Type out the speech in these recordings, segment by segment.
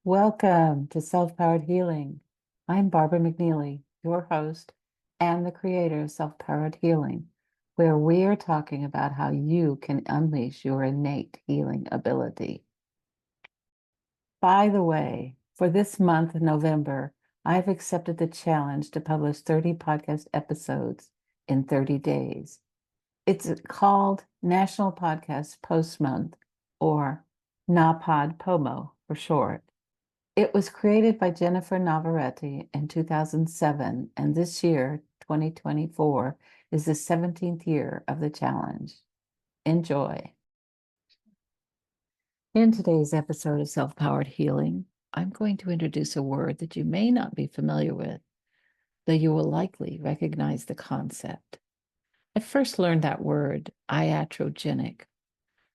Welcome to Self-Powered Healing. I'm Barbara McNeely, your host and the creator of Self-Powered Healing, where we are talking about how you can unleash your innate healing ability. By the way, for this month, November, I've accepted the challenge to publish 30 podcast episodes in 30 days. It's called National Podcast Post Month, or NAPOD POMO for short. It was created by Jennifer Navarrete in 2007, and this year, 2024, is the 17th year of the challenge. Enjoy. In today's episode of Self-Powered Healing, I'm going to introduce a word that you may not be familiar with, though you will likely recognize the concept. I first learned that word, iatrogenic,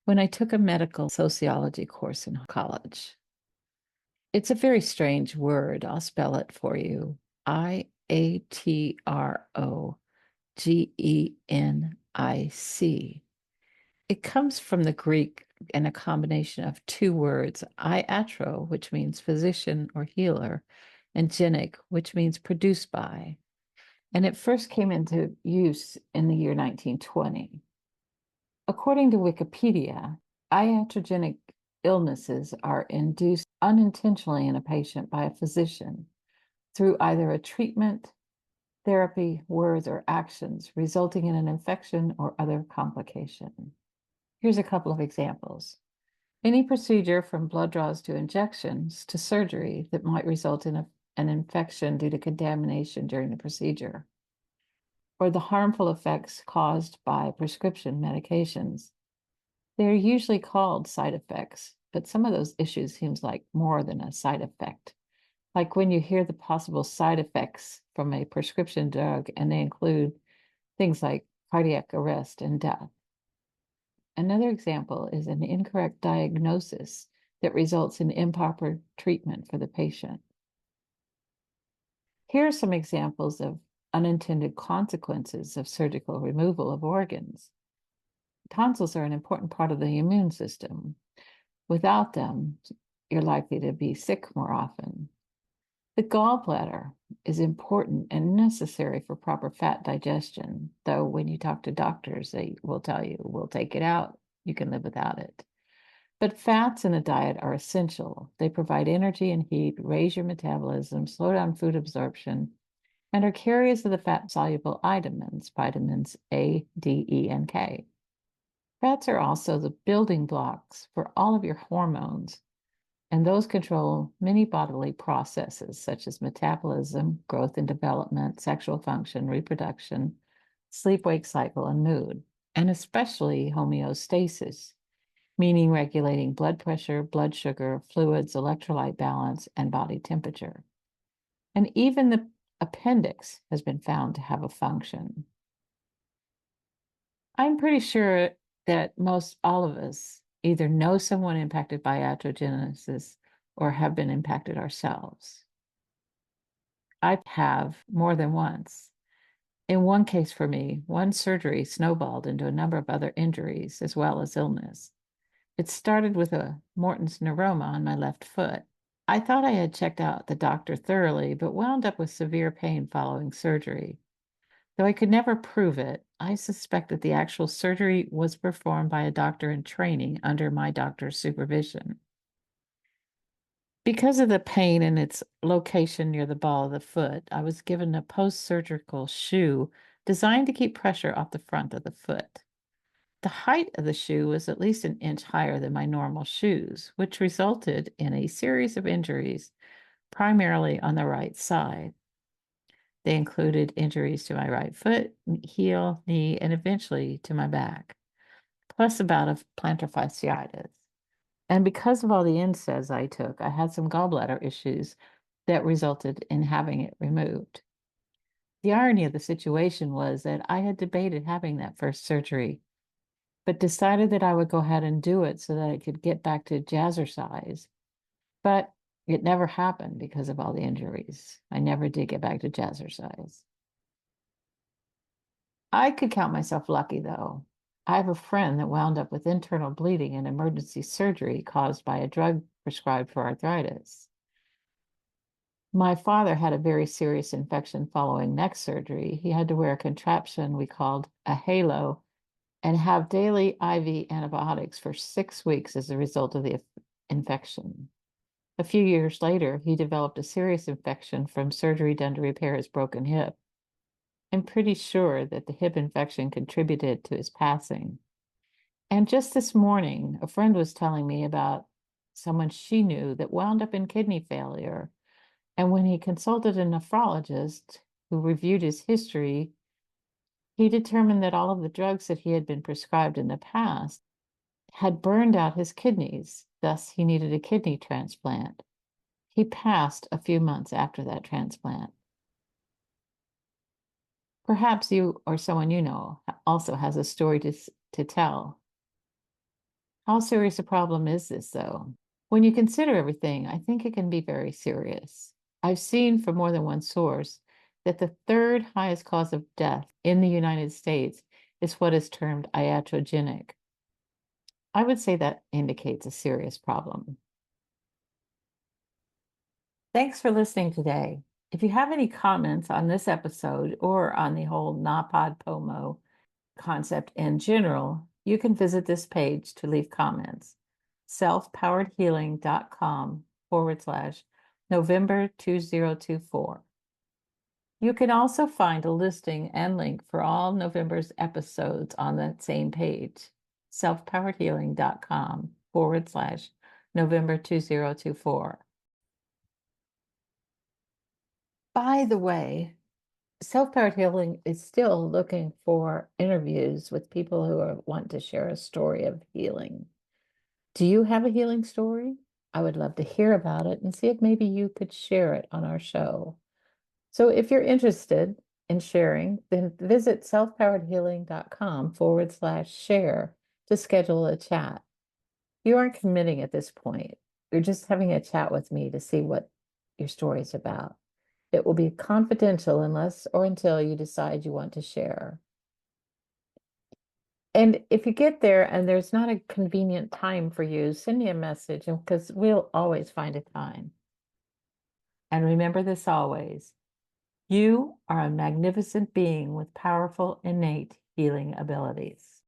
when I took a medical sociology course in college. It's a very strange word. I'll spell it for you. Iatrogenic. It comes from the Greek and a combination of two words, iatro, which means physician or healer, and genic, which means produced by. And it first came into use in the year 1920. According to Wikipedia, iatrogenic illnesses are induced unintentionally in a patient by a physician through either a treatment, therapy, words, or actions, resulting in an infection or other complication. Here's a couple of examples. Any procedure from blood draws to injections to surgery that might result in an infection due to contamination during the procedure, or the harmful effects caused by prescription medications. They're usually called side effects, but some of those issues seems like more than a side effect. Like when you hear the possible side effects from a prescription drug, and they include things like cardiac arrest and death. Another example is an incorrect diagnosis that results in improper treatment for the patient. Here are some examples of unintended consequences of surgical removal of organs. Tonsils are an important part of the immune system. Without them, you're likely to be sick more often. The gallbladder is important and necessary for proper fat digestion, though when you talk to doctors, they will tell you, we'll take it out. You can live without it. But fats in a diet are essential. They provide energy and heat, raise your metabolism, slow down food absorption, and are carriers of the fat-soluble vitamins A, D, E, and K. Fats are also the building blocks for all of your hormones, and those control many bodily processes such as metabolism, growth and development, sexual function, reproduction, sleep-wake cycle, and mood, and especially homeostasis, meaning regulating blood pressure, blood sugar, fluids, electrolyte balance, and body temperature. And even the appendix has been found to have a function. I'm pretty sure that most all of us either know someone impacted by iatrogenesis or have been impacted ourselves. I have more than once. In one case for me, one surgery snowballed into a number of other injuries as well as illness. It started with a Morton's neuroma on my left foot. I thought I had checked out the doctor thoroughly, but wound up with severe pain following surgery. Though I could never prove it, I suspect that the actual surgery was performed by a doctor in training under my doctor's supervision. Because of the pain and its location near the ball of the foot, I was given a post-surgical shoe designed to keep pressure off the front of the foot. The height of the shoe was at least an inch higher than my normal shoes, which resulted in a series of injuries, primarily on the right side. They included injuries to my right foot, heel, knee, and eventually to my back, plus a bout of plantar fasciitis. And because of all the NSAIDs I took, I had some gallbladder issues that resulted in having it removed. The irony of the situation was that I had debated having that first surgery, but decided that I would go ahead and do it so that I could get back to jazzercise. But it never happened because of all the injuries. I never did get back to jazzercise. I could count myself lucky, though. I have a friend that wound up with internal bleeding and emergency surgery caused by a drug prescribed for arthritis. My father had a very serious infection following neck surgery. He had to wear a contraption we called a halo and have daily IV antibiotics for 6 weeks as a result of the infection. A few years later, he developed a serious infection from surgery done to repair his broken hip. I'm pretty sure that the hip infection contributed to his passing. And just this morning, a friend was telling me about someone she knew that wound up in kidney failure. And when he consulted a nephrologist who reviewed his history, he determined that all of the drugs that he had been prescribed in the past had burned out his kidneys. Thus, he needed a kidney transplant. He passed a few months after that transplant. Perhaps you or someone you know also has a story to tell. How serious a problem is this, though? When you consider everything, I think it can be very serious. I've seen from more than one source that the third highest cause of death in the United States is what is termed iatrogenic. I would say that indicates a serious problem. Thanks for listening today. If you have any comments on this episode or on the whole NaPodPoMo concept in general, you can visit this page to leave comments. selfpoweredhealing.com/November 2024. You can also find a listing and link for all November's episodes on that same page, selfpoweredhealing.com/November 2024. By the way, Self-Powered Healing is still looking for interviews with people who want to share a story of healing. Do you have a healing story? I would love to hear about it and see if maybe you could share it on our show. So if you're interested in sharing, then visit selfpoweredhealing.com/share to schedule a chat. You aren't committing at this point. You're just having a chat with me to see what your story is about. It will be confidential unless or until you decide you want to share. And if you get there and there's not a convenient time for you, send me a message because we'll always find a time. And remember this always, you are a magnificent being with powerful innate healing abilities.